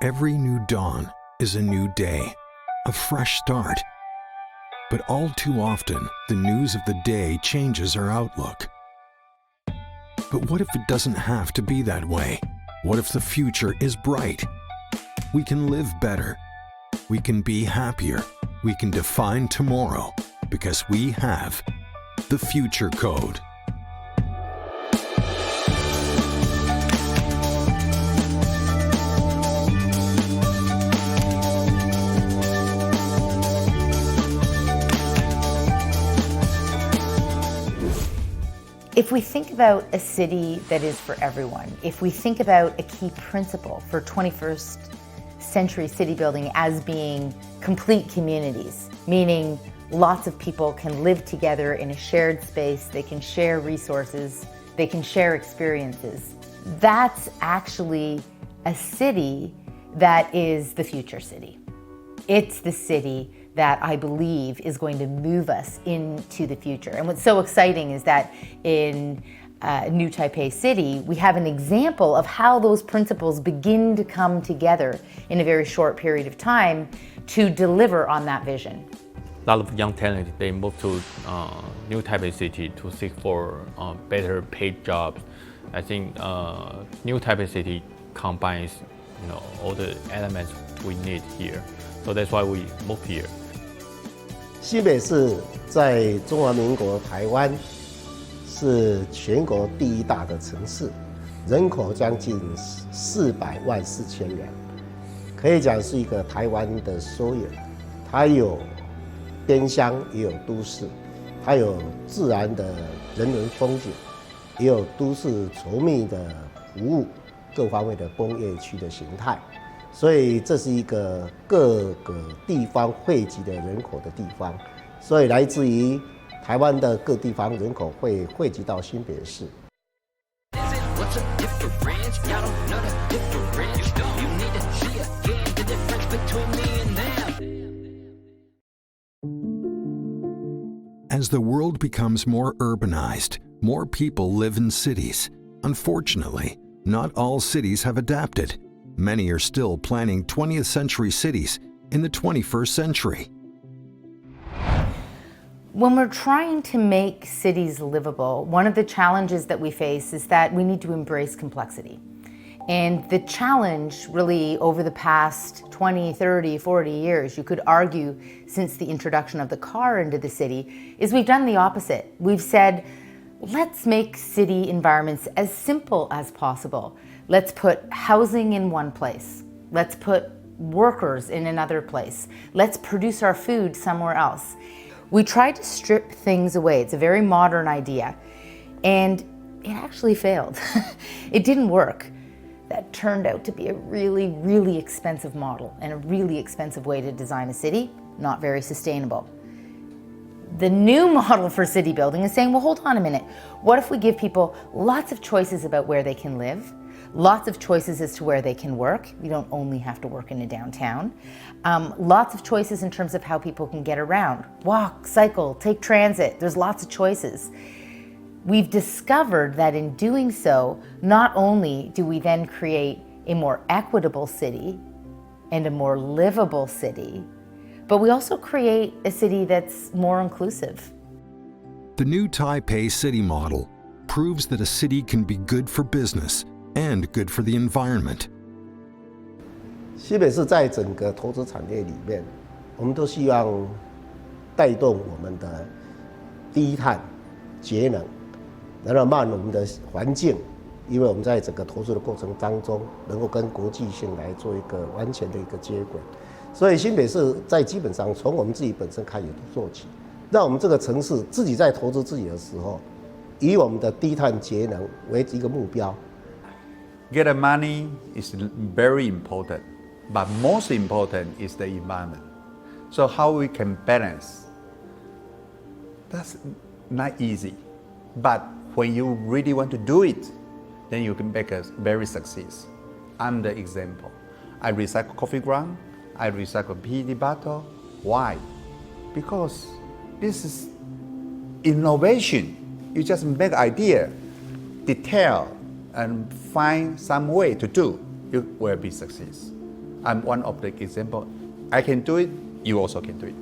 Every new dawn is a new day, a fresh start. But all too often, the news of the day changes our outlook. But what if it doesn't have to be that way? What if the future is bright? We can live better. We can be happier. We can define tomorrow because we have the Future Code. If we think about a city that is for everyone, if we think about a key principle for 21st century city building as being complete communities, meaning lots of people can live together in a shared space, they can share resources, they can share experiences, that's actually a city that is the future city. It's the city that I believe is going to move us into the future. And what's so exciting is that in New Taipei City, we have an example of how those principles begin to come together in a very short period of time to deliver on that vision. A lot of young talent, they move to New Taipei City to seek for better paid jobs. I think New Taipei City combines all the elements we need here. So that's why we moved here. 新北市在中华民国台湾是全国第一大的城市，人口将近400万4千人，可以讲是一个台湾的缩影。它有边乡，也有都市，它有自然的人文风景，也有都市稠密的服务，各方面的工业区的形态。所以这是一个各个地方汇集的人口的地方，所以来自于台湾的各地方人口会汇集到新北市。As the world becomes more urbanized, more people live in cities. Unfortunately, not all cities have adapted. Many are still planning 20th century cities in the 21st century. When we're trying to make cities livable, one of the challenges that we face is that we need to embrace complexity. And the challenge really over the past 20, 30, 40 years, you could argue since the introduction of the car into the city, is we've done the opposite. We've said, let's make city environments as simple as possible. Let's put housing in one place. Let's put workers in another place. Let's produce our food somewhere else. We tried to strip things away. It's a very modern idea. And it actually failed. It didn't work. That turned out to be a really, really expensive model and a really expensive way to design a city, not very sustainable. The new model for city building is saying, well, hold on a minute. What if we give people lots of choices about where they can live? Lots of choices as to where they can work. You don't only have to work in a downtown. Lots of choices in terms of how people can get around. Walk, cycle, take transit. There's lots of choices. We've discovered that in doing so, not only do we then create a more equitable city and a more livable city, but we also create a city that's more inclusive. The new Taipei city model proves that a city can be good for business and good for the environment. 新北市在整个投资产业里面，我们都希望带动我们的低碳、节能，然后让我们的环境，因为我们在整个投资的过程当中，能够跟国际性来做一个完全的一个接轨。所以新北市在基本上从我们自己本身开始做起，让我们这个城市自己在投资自己的时候，以我们的低碳节能为一个目标。Get money is very important, but most important is the environment. So how we can balance? That's not easy, but when you really want to do it, then you can make a very success. I'm the example. I recycle coffee ground. I recycle PET bottle. Why? Because this is innovation. You just make idea, detail, and find some way to do. You will be success. I'm one of the example. I can do it, you also can do it.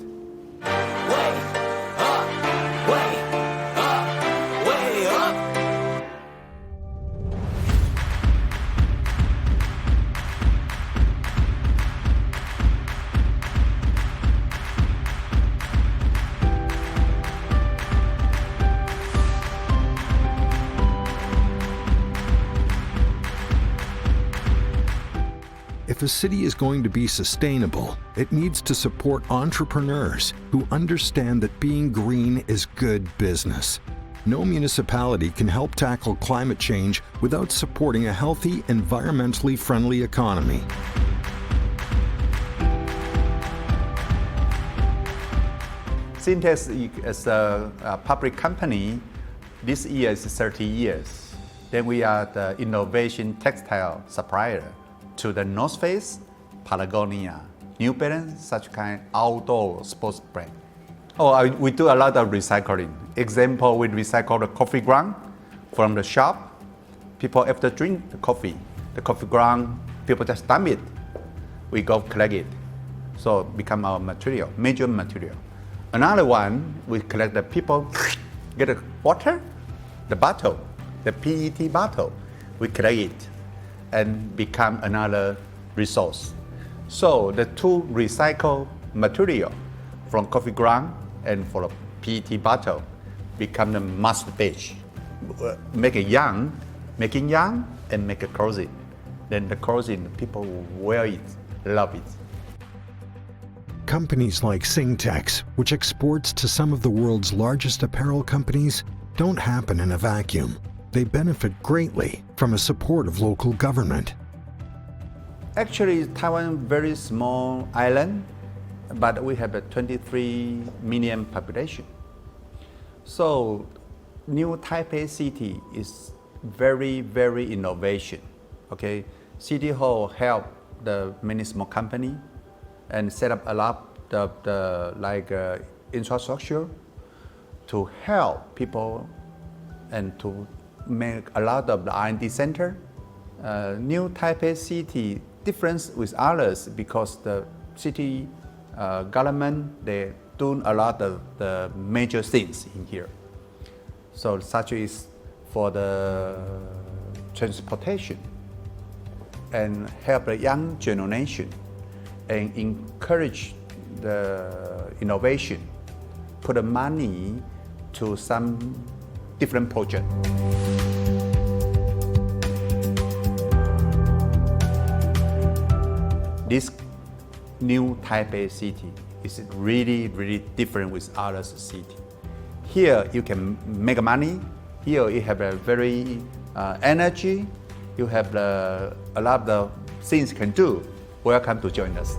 If a city is going to be sustainable, it needs to support entrepreneurs who understand that being green is good business. No municipality can help tackle climate change without supporting a healthy, environmentally friendly economy. Syntex is a public company. This year is 30 years. Then we are the innovation textile supplier to the North Face, Patagonia, New Balance, such kind outdoor sports brand. We do a lot of recycling. Example, we recycle the coffee ground from the shop. People after drink the coffee ground, people just dump it. We go collect it. So become our material, major material. Another one, we collect the people, get the water, the bottle, the PET bottle, we collect it and become another resource. So the two recycled material from coffee ground and for the PET bottle become the master batch. Making yarn and make a clothing. Then the clothing, people will wear it, love it. Companies like Syntex, which exports to some of the world's largest apparel companies, don't happen in a vacuum. They benefit greatly from a support of local government. Actually, Taiwan very small island, but we have a 23 million population. So, New Taipei City is very, very innovation. Okay, City Hall help the many small company and set up a lot of the infrastructure to help people and to make a lot of the R&D center. New Taipei City difference with others because the city government, they do a lot of the major things in here. So such is for the transportation and help the young generation and encourage the innovation, put the money to some different project. This New Taipei City is really, really different with other cities. Here you can make money. Here you have a very energy. You have a lot of things you can do. Welcome to join us.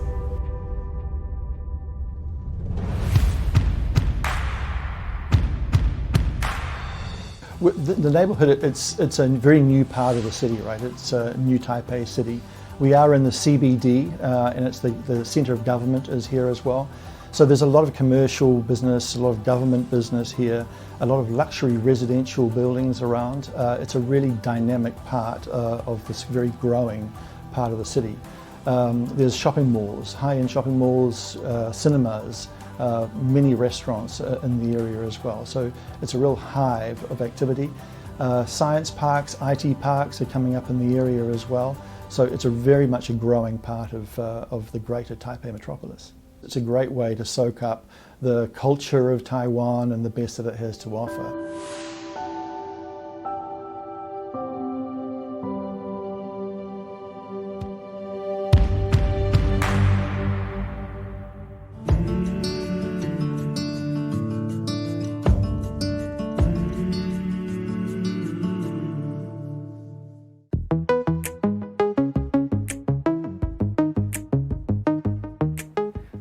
The neighborhood, it's a very new part of the city, right? It's a new Taipei City. We are in the CBD, and it's the center of government is here as well. So there's a lot of commercial business, a lot of government business here, a lot of luxury residential buildings around. It's a really dynamic part of this very growing part of the city. There's shopping malls, high-end shopping malls, cinemas, many restaurants in the area as well. So it's a real hive of activity. Science parks, IT parks are coming up in the area as well. So it's very much a growing part of the greater Taipei metropolis. It's a great way to soak up the culture of Taiwan and the best that it has to offer.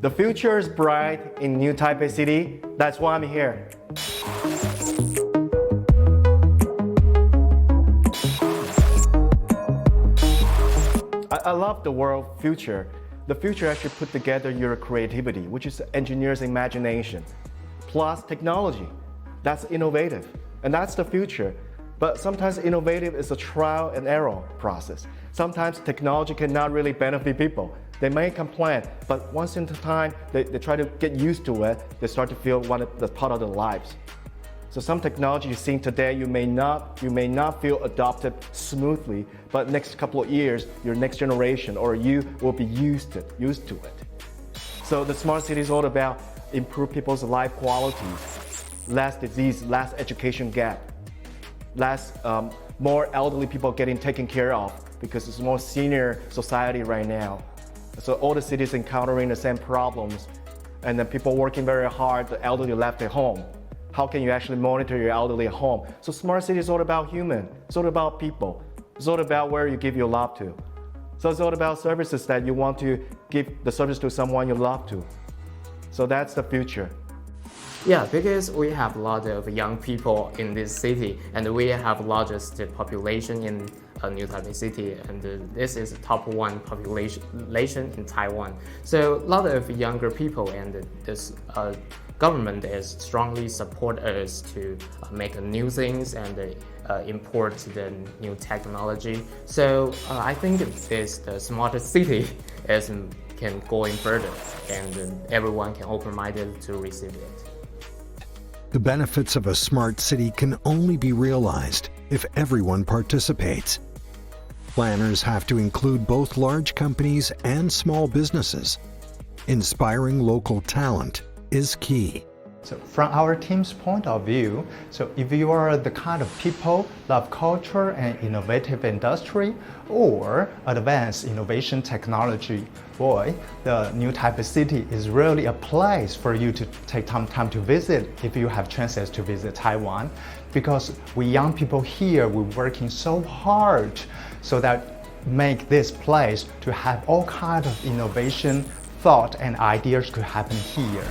The future is bright in New Taipei City. That's why I'm here. I love the world future. The future actually put together your creativity, which is engineer's imagination, plus technology. That's innovative, and that's the future. But sometimes innovative is a trial and error process. Sometimes technology cannot really benefit people. They may complain, but once in a time, they try to get used to it. They start to feel the part of their lives. So some technology you're seeing today, you may not feel adopted smoothly, but next couple of years, your next generation or you will be used to it. So the smart city is all about improve people's life quality, less disease, less education gap, more elderly people getting taken care of because it's a more senior society right now. So all the cities encountering the same problems, and then people working very hard, the elderly left at home. How can you actually monitor your elderly at home? So smart city is all about human, it's all about people, it's all about where you give your love to. So it's all about services that you want to give the service to someone you love to. So that's the future. Yeah, because we have a lot of young people in this city, and we have largest population in New Taipei City, and this is top 1 population in Taiwan. So a lot of younger people, and this government is strongly support us to make new things and import the new technology. So I think the smartest city can go in further, and everyone can open-minded to receive it. The benefits of a smart city can only be realized if everyone participates. Planners have to include both large companies and small businesses. Inspiring local talent is key. So from our team's point of view, so if you are the kind of people love culture and innovative industry or advanced innovation technology, boy, the New Taipei City is really a place for you to take some time to visit if you have chances to visit Taiwan. Because we young people here, we're working so hard so that make this place to have all kinds of innovation, thought and ideas to happen here.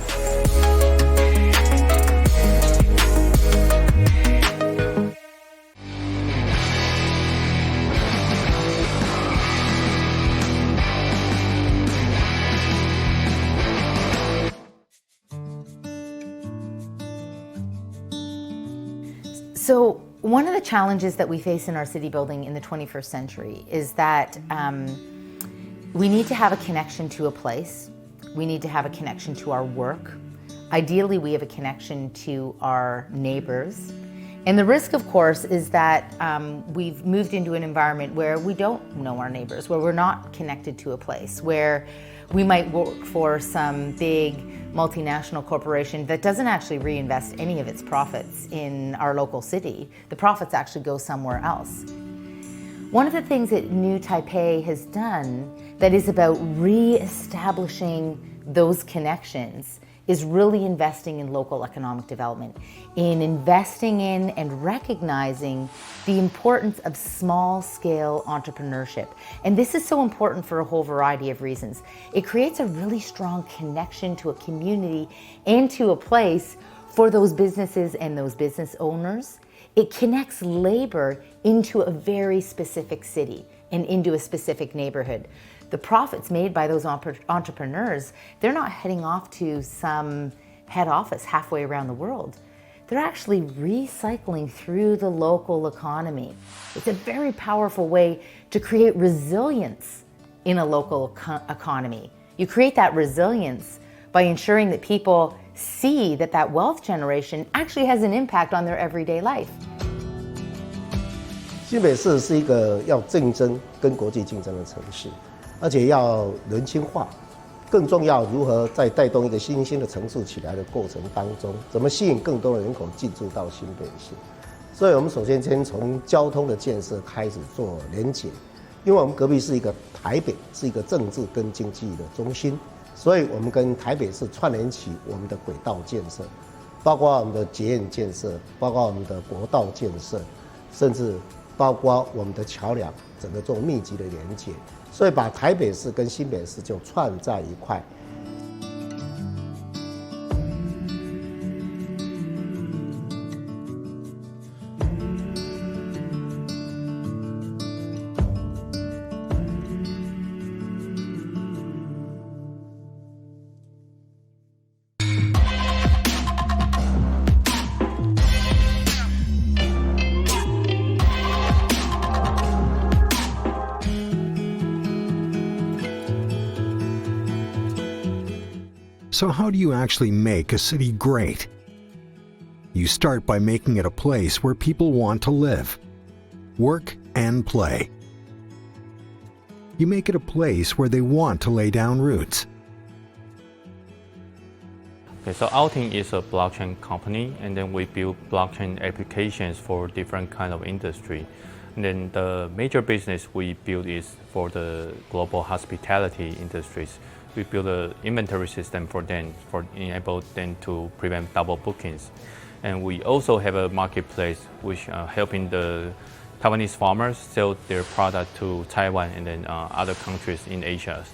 So one of the challenges that we face in our city building in the 21st century is that we need to have a connection to a place. We need to have a connection to our work. Ideally, we have a connection to our neighbors. And the risk, of course, is that we've moved into an environment where we don't know our neighbors, where we're not connected to a place, where we might work for some big multinational corporation that doesn't actually reinvest any of its profits in our local city. The profits actually go somewhere else. One of the things that New Taipei has done that is about re-establishing those connections is really investing in local economic development, in investing in and recognizing the importance of small-scale entrepreneurship. And this is so important for a whole variety of reasons. It creates a really strong connection to a community and to a place for those businesses and those business owners. It connects labor into a very specific city and into a specific neighborhood. The profits made by those entrepreneurs, they're not heading off to some head office halfway around the world. They're actually recycling through the local economy. It's a very powerful way to create resilience in a local economy. You create that resilience by ensuring that people see that that wealth generation actually has an impact on their everyday life. 新北市是一个要竞争跟国际竞争的城市，而且要人性化。更重要，如何在带动一个新兴的城市起来的过程当中，怎么吸引更多的人口进驻到新北市？所以我们首先先从交通的建设开始做连结，因为我们隔壁是一个台北，是一个政治跟经济的中心，所以我们跟台北市串联起我们的轨道建设，包括我们的捷运建设，包括我们的国道建设，甚至包括我们的桥梁，整个做密集的连接，所以把台北市跟新北市就串在一块。So how do you actually make a city great? You start by making it a place where people want to live, work, and play. You make it a place where they want to lay down roots. Okay, so our team is a blockchain company, and then we build blockchain applications for different kind of industry. And then the major business we build is for the global hospitality industries. We build an inventory system for them, for enable them to prevent double bookings. And we also have a marketplace which helping the Taiwanese farmers sell their product to Taiwan and then other countries in Asia.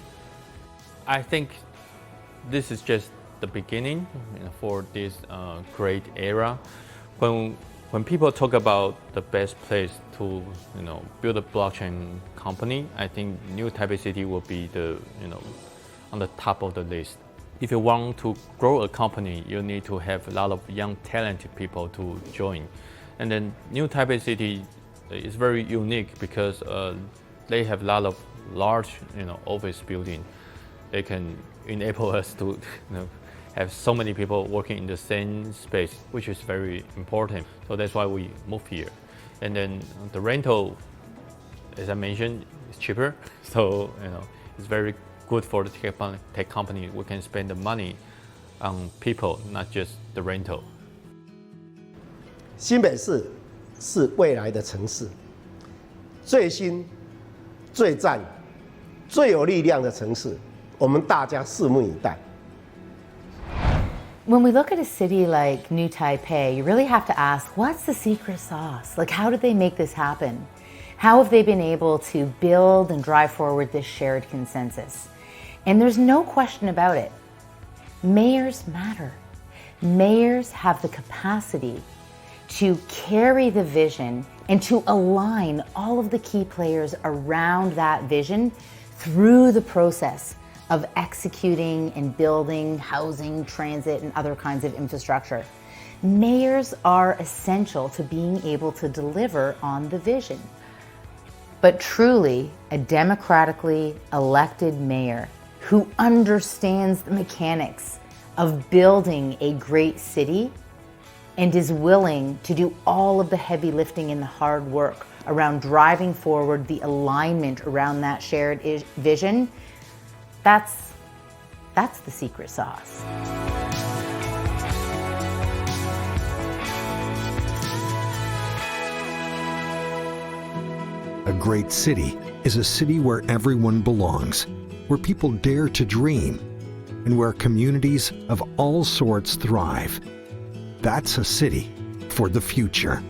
I think this is just the beginning for this great era. When people talk about the best place to build a blockchain company, I think New Taipei City will be on the top of the list. If you want to grow a company, you need to have a lot of young, talented people to join. And then New Taipei City is very unique because they have a lot of large, office building. They can enable us to, have so many people working in the same space, which is very important. So that's why we moved here. And then the rental, as I mentioned, is cheaper. So it's very good for the tech company. We can spend the money on people, not just the rental. 新北市是未来的城市，最新、最赞、最有力量的城市，我们大家拭目以待。 When we look at a city like New Taipei, you really have to ask, what's the secret sauce? Like, how did they make this happen? How have they been able to build and drive forward this shared consensus? And there's no question about it. Mayors matter. Mayors have the capacity to carry the vision and to align all of the key players around that vision through the process of executing and building housing, transit, and other kinds of infrastructure. Mayors are essential to being able to deliver on the vision. But truly, a democratically elected mayor who understands the mechanics of building a great city and is willing to do all of the heavy lifting and the hard work around driving forward the alignment around that shared vision, that's the secret sauce. A great city is a city where everyone belongs, where people dare to dream, and where communities of all sorts thrive. That's a city for the future.